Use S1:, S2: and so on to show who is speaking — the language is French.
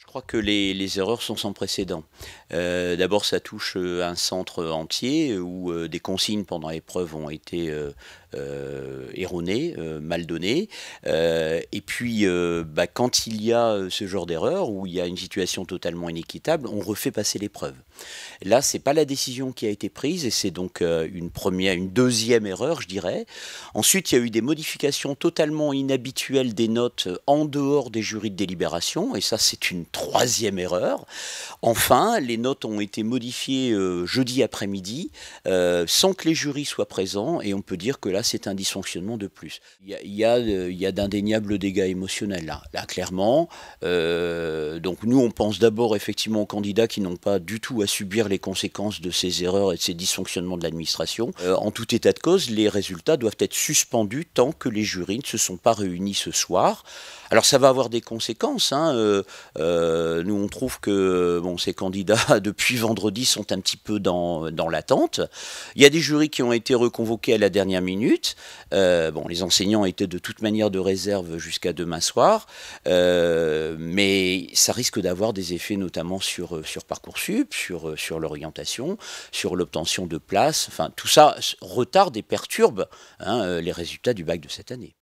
S1: Je crois que les erreurs sont sans précédent. D'abord, ça touche, un centre entier où, des consignes pendant l'épreuve ont été, erronées, mal données. Et puis, quand il y a, ce genre d'erreur, où il y a une situation totalement inéquitable, on refait passer l'épreuve. Là, c'est pas la décision qui a été prise et c'est donc, une deuxième erreur, je dirais. Ensuite, il y a eu des modifications totalement inhabituelles des notes, en dehors des jurys de délibération et ça, c'est une troisième erreur. Enfin, les notes ont été modifiées jeudi après-midi sans que les jurys soient présents et on peut dire que là, c'est un dysfonctionnement de plus. Il y a d'indéniables dégâts émotionnels là, clairement. Donc nous, on pense d'abord effectivement aux candidats qui n'ont pas du tout à subir les conséquences de ces erreurs et de ces dysfonctionnements de l'administration. En tout état de cause, les résultats doivent être suspendus tant que les jurys ne se sont pas réunis ce soir. Alors ça va avoir des conséquences, hein. Nous, on trouve que bon, ces candidats, depuis vendredi, sont un petit peu dans l'attente. Il y a des jurys qui ont été reconvoqués à la dernière minute. Bon, les enseignants étaient de toute manière de réserve jusqu'à demain soir. Mais ça risque d'avoir des effets notamment sur Parcoursup, sur l'orientation, sur l'obtention de places. Enfin, tout ça retarde et perturbe, hein, les résultats du bac de cette année.